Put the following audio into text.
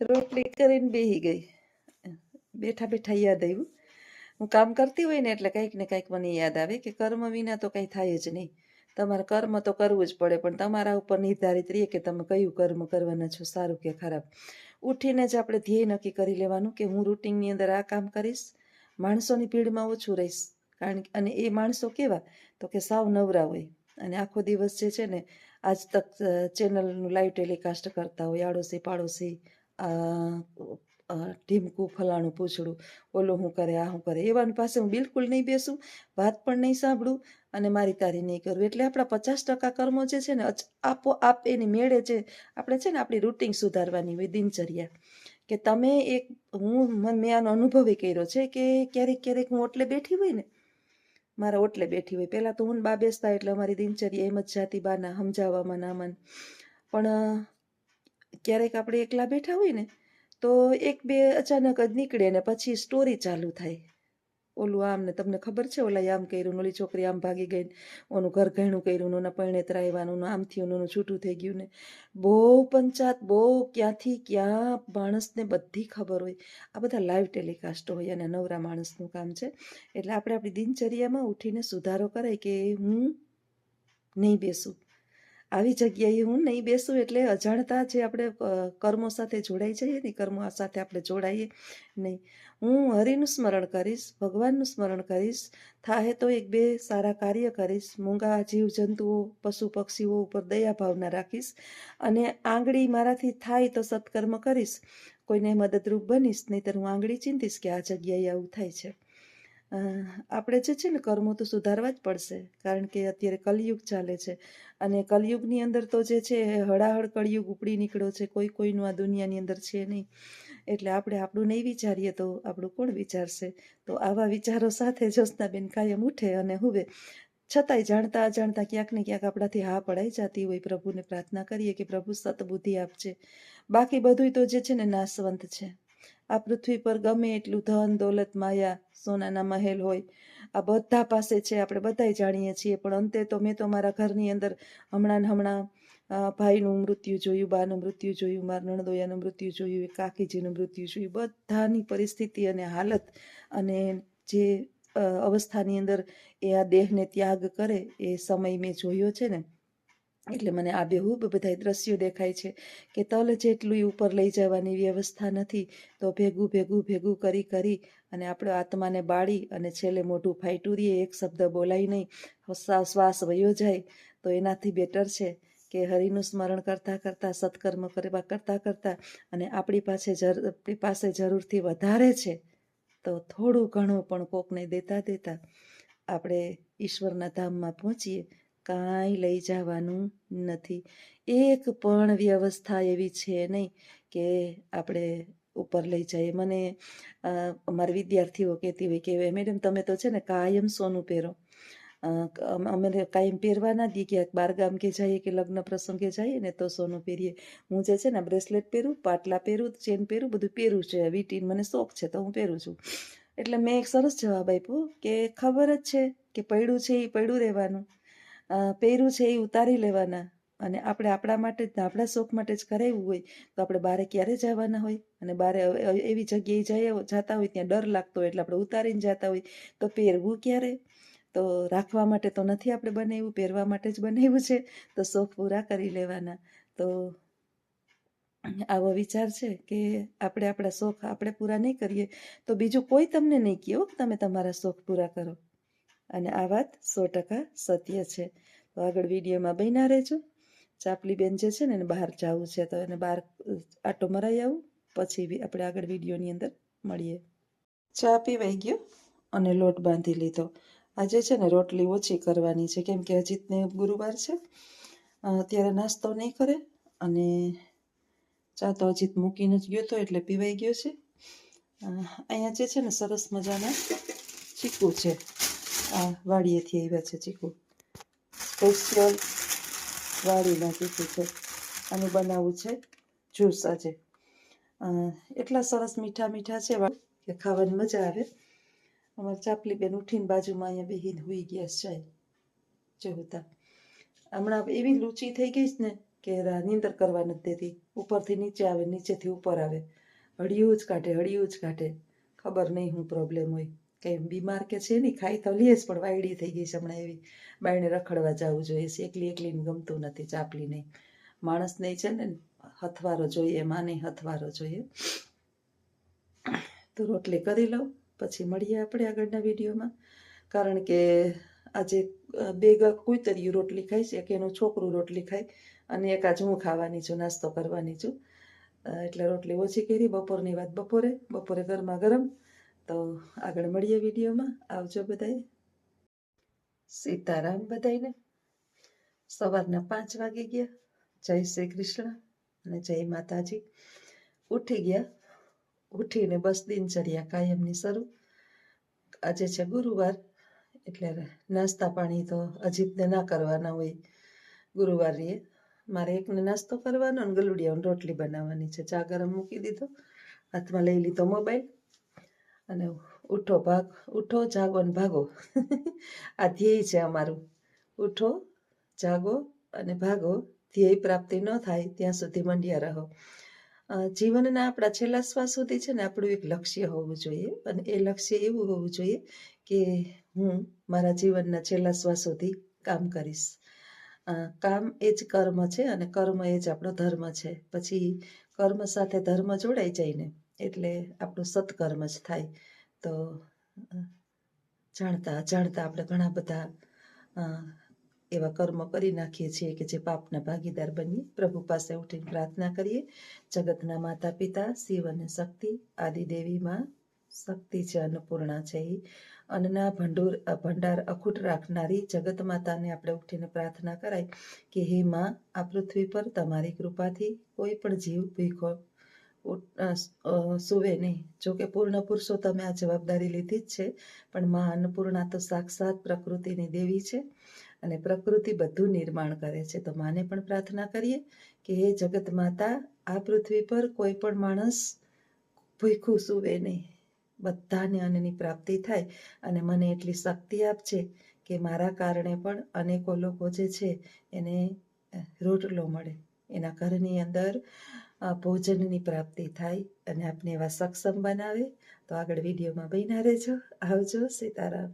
રોટલી કરીને બેહી ગઈ. બેઠા બેઠા યાદ આવ્યું. હું કામ કરતી હોય ને એટલે કંઈક ને કંઈક મને યાદ આવે કે કર્મ વિના તો કંઈ થાય જ નહીં. તમારે કર્મ તો કરવું જ પડે, પણ તમારા ઉપર નિર્ધારિત રહીએ કે તમે કયું કર્મ કરવાના છો, સારું કે ખરાબ. ઉઠીને જ આપણે ધ્યેય નક્કી કરી લેવાનું કે હું રૂટિનની અંદર આ કામ કરીશ, માણસોની ભીડમાં ઓછું રહીશ. કારણ કે અને એ માણસો કેવા તો કે સાવ નવરા હોય અને આખો દિવસ જે છે ને આજ તક ચેનલનું લાઈવ ટેલિકાસ્ટ કરતા હોય, આડોશી પાડોશી, ઢીમકું ફલાણું પૂછડું, ઓલું હું કરે આ હું કરે, એવાની પાસે હું બિલકુલ નહીં બેસું, વાત પણ નહીં સાંભળું અને મારી તારી નહીં કરું. એટલે આપણા 50% કર્મો જે છે ને આપોઆપ એની મેળે છે. આપણે છે ને આપણી રૂટિન સુધારવાની હોય, દિનચર્યા. કે તમે એક મેં આનો અનુભવ કર્યો છે કે ક્યારેક ક્યારેક હું ઓટલે બેઠી હોય ને, મારા ઓટલે બેઠી હોય, પહેલાં તો હું બા બેસતા એટલે અમારી દિનચર્યા એમ જ જાતી, બાના સમજાવવામાં નામાં. પણ ક્યારેક આપણે એકલા બેઠા હોય ને તો એક બે અચાનક જ નીકળે ને પછી સ્ટોરી ચાલુ થાય. ઓલું આમ ને તમને ખબર છે, ઓલા આમ કર્યું, ઓલી છોકરી આમ ભાગી ગઈ, ઓનું ઘર ઘણું કર્યું, ઓના પરણેતરા આવ્યાનું, આમ થયું, ઓનું છૂટું થઈ ગયું ને બહુ પંચાત, બહુ ક્યાંથી ક્યાં માણસને બધી ખબર હોય. આ બધા લાઈવ ટેલિકાસ્ટ હોય અને નવરા માણસનું કામ છે. એટલે આપણે આપણી દિનચર્યામાં ઉઠીને સુધારો કરાય કે હું નહીં બેસું, આવી જગ્યાએ હું નહીં બેસું. એટલે અજાણતા જે આપણે કર્મો સાથે જોડાઈ જઈએ ને, કર્મો સાથે આપણે જોડાઈએ નહીં. હું હરિનું સ્મરણ કરીશ, ભગવાનનું સ્મરણ કરીશ, થાહે તો એક બે સારા કાર્ય કરીશ, મૂંગા જીવજંતુઓ પશુ પક્ષીઓ ઉપર દયા ભાવના રાખીશ અને આંગળી મારાથી થાય તો સત્કર્મ કરીશ, કોઈને મદદરૂપ બનીશ. નહીંતર હું આંગળી ચીંધીશ કે આ જગ્યાએ આવું થાય છે. આપણે જે છે ને કર્મો તો સુધારવા જ પડશે, કારણ કે અત્યારે કલયુગ ચાલે છે અને કલયુગની અંદર તો જે છે હળાહળ કળયુગ ઉપડી નીકળ્યો છે. કોઈનું આ દુનિયાની અંદર છે નહીં. એટલે આપણે આપણું નહીં વિચારીએ તો આપણું કોણ વિચારશે? તો આવા વિચારો સાથે જ્યોત્સનાબેન કાયમ ઉઠે અને હુવે, છતાંય જાણતા અજાણતા ક્યાંક ને ક્યાંક આપણાથી હા પડાઈ જતી હોય. પ્રભુને પ્રાર્થના કરીએ કે પ્રભુ સતબુદ્ધિ આપજે. બાકી બધું તો જે છે ને નાશવંત છે. આ પૃથ્વી પર ગમે એટલું ધન દોલત માયા સોનાના મહેલ હોય, આ બધા પાસે છે, આપણે બધાય જાણીએ છીએ. પણ અંતે તો મેં તો મારા ઘરની અંદર હમણાં ભાઈનું મૃત્યુ જોયું, બાનું મૃત્યુ જોયું, મારા નણદોયાનું મૃત્યુ જોયું, કાકીજીનું મૃત્યુ જોયું. બધાની પરિસ્થિતિ અને હાલત અને જે અવસ્થાની અંદર એ આ દેહને ત્યાગ કરે એ સમય મેં જોયો છે ને. એટલે મને આ બેહૂબ બધા દ્રશ્યો દેખાય છે કે તલ જેટલું ઉપર લઈ જવાની વ્યવસ્થા નથી, તો ભેગું ભેગું ભેગું કરી કરી અને આપણો આત્માને બાળી અને છેલ્લે મોઢું ફાટ્યું રહીએ, એક શબ્દ બોલાય નહીં, શ્વાસ વયો જાય. તો એનાથી બેટર છે કે હરિનું સ્મરણ કરતાં કરતાં, સત્કર્મ કરવા કરતાં કરતાં, અને આપણી પાસે જરૂરથી વધારે છે તો થોડું ઘણું પણ કોકને દેતા દેતા આપણે ઈશ્વરના ધામમાં પહોંચીએ. કાંઈ લઈ જવાનું નથી. એક પણ વ્યવસ્થા એવી છે નહીં કે આપણે ઉપર લઈ જઈએ. મને અમારા વિદ્યાર્થીઓ કહેતી હોય કે મેડમ તમે તો છે ને કાયમ સોનું પહેરો. અમે કાયમ પહેરવા ના દઈએ, ક્યાંક બારગામ કે જઈએ કે લગ્ન પ્રસંગે જઈએ ને તો સોનું પહેરીએ. હું જે છે ને બ્રેસલેટ પહેરું, પાટલા પહેરું, ચેન પહેરું, બધું પહેરું છે. વીંટીને મને શોખ છે તો હું પહેરું છું. એટલે મેં એક સરસ જવાબ આપ્યો કે ખબર જ છે કે પડ્યું છે એ પડ્યું રહેવાનું, પહેર્યું છે એ ઉતારી લેવાના. અને આપણે આપણા માટે જ, આપણા શોખ માટે જ કરાવ્યું હોય તો આપણે બારે ક્યારે જવાના હોય? અને બારે એવી જગ્યાએ જતા હોય ત્યાં ડર લાગતો હોય એટલે આપણે ઉતારીને જતા હોય. તો પહેરવું ક્યારે? તો રાખવા માટે તો નથી આપણે બનાવ્યું, પહેરવા માટે જ બનાવ્યું છે. તો શોખ પૂરા કરી લેવાના. તો આવો વિચાર છે કે આપણે આપણા શોખ આપણે પૂરા નહીં કરીએ તો બીજું કોઈ તમને નહીં કહે કે તમે તમારા શોખ પૂરા કરો. અને આ વાત 100% સત્ય છે. તો આગળ વિડીયોમાં બન્યા રહેજો. ચાપલી બેન જે છે ને એને બહાર જવું છે તો એને બહાર આટો મરાઈ આવું, પછી આપણે આગળ વિડીયોની અંદર મળીએ. ચા પીવાઈ ગયો અને લોટ બાંધી લીધો. આજે છે ને રોટલી ઓછી કરવાની છે, કેમ કે અજીતને ગુરુવાર છે, અત્યારે નાસ્તો નહીં કરે. અને ચા તો અજીત મૂકીને જ ગયો હતો એટલે પીવાઈ ગયો છે. અહીંયા જે છે ને સરસ મજાના ચીકુ છે, આ વાડીએથી આવ્યા છે ચીકુ, સ્પેશિયલ વાડીના ચીકુ છે. આનું બનાવવું છે જ્યુસ આજે. એટલા સરસ મીઠા મીઠા છે કે ખાવાની મજા આવે. અમારે ચાપલી બેન ઉઠીને બાજુમાં અહીંયા બેહીને હુઈ ગયા છે જોતા. હમણાં એવી લૂચી થઈ ગઈ છે ને કે નીંદર કરવા નથી દેતી, ઉપરથી નીચે આવે, નીચેથી ઉપર આવે, હળિયું જ કાઢે. ખબર નહીં શું પ્રોબ્લેમ હોય, કંઈ બીમાર કે છે નહીં, ખાઈ તો લઈએ જ પણ વાયડી થઈ ગઈ છે હમણાં એવી. બાયણે રખડવા જવું જોઈએ છે, એકલીને ગમતું નથી, ચાપલી નહીં. માણસને છે ને હથવારો જોઈએ, માને હથવારો જોઈએ. તો રોટલી કરી લઉં, પછી મળીએ આપણે આગળના વિડીયોમાં. કારણ કે આજે 2 કુતરીયું રોટલી ખાય છે, એક એનું છોકરું રોટલી ખાય અને એક આજ હું ખાવાની છું, નાસ્તો કરવાની છું. એટલે રોટલી ઓછી કરી, બપોરની વાત બપોરે ગરમા ગરમ. તો આગળ મળીએ વિડીયોમાં. આવજો બધાએ. સીતારામ બધાને. સવારના 5 વાગી ગયા. જય શ્રી કૃષ્ણ અને જય માતાજી. ઉઠી ગયા, ઉઠીને બસ દિનચર્યા કાયમની શરૂ. આજે છે ગુરુવાર, એટલે નાસ્તા પાણી તો અજીતને ના કરવાના હોય ગુરુવારીએ. મારે એકને નાસ્તો કરવાનો અને ગલુડિયાની રોટલી બનાવવાની છે. ચા ગરમ મૂકી દીધો, હાથમાં લઈ લીધો મોબાઈલ અને ઉઠો જાગો ને ભાગો. આ ધ્યેય છે અમારું, ઉઠો જાગો અને ભાગો. ધ્યેય પ્રાપ્તિ ન થાય ત્યાં સુધી મંડ્યા રહો. જીવનના આપણા છેલ્લા શ્વાસ સુધી છે ને આપણું એક લક્ષ્ય હોવું જોઈએ, અને એ લક્ષ્ય એવું હોવું જોઈએ કે હું મારા જીવનના છેલ્લા શ્વાસ સુધી કામ કરીશ. કામ એ જ કર્મ છે અને કર્મ એ જ આપણો ધર્મ છે. પછી કર્મ સાથે ધર્મ જોડાઈ જાય ને એટલે આપણું સત્કર્મ જ થાય. તો જાણતા અજાણતા આપણે ઘણા બધા એવા કર્મ કરી નાખીએ છીએ કે જે પાપના ભાગીદાર બનીએ. પ્રભુ પાસે ઉઠીને પ્રાર્થના કરીએ. જગતના માતા પિતા શિવ અને શક્તિ, આદિદેવી માં શક્તિ છે, અન્નપૂર્ણા છે, અન્નના ભંડાર અખૂટ રાખનારી જગત માતાને આપણે ઉઠીને પ્રાર્થના કરાય કે હે માં, આ પૃથ્વી પર તમારી કૃપાથી કોઈ પણ જીવ ભૂખો સુવે નહીં. જોકે પૂર્ણ પુરુષો તમે આ જવાબદારી લીધી જ છે, પણ માં અન્નપૂર્ણા તો સાક્ષાત પ્રકૃતિની દેવી છે અને પ્રકૃતિ બધું નિર્માણ કરે છે. તો માને પણ પ્રાર્થના કરીએ કે હે જગત માતા, આ પૃથ્વી પર કોઈ પણ માણસ ભૂખું સૂવે નહીં, બધાને અન્નની પ્રાપ્તિ થાય અને મને એટલી શક્તિ આપજે કે મારા કારણે પણ અનેકો લોકો જે છે એને રોટલો મળે, એના ઘરની અંદર ભોજનની પ્રાપ્તિ થાય અને આપને એવા સક્ષમ બનાવે. તો આગળ વિડીયોમાં બન્યા રહેજો. આવજો. સીતારામ.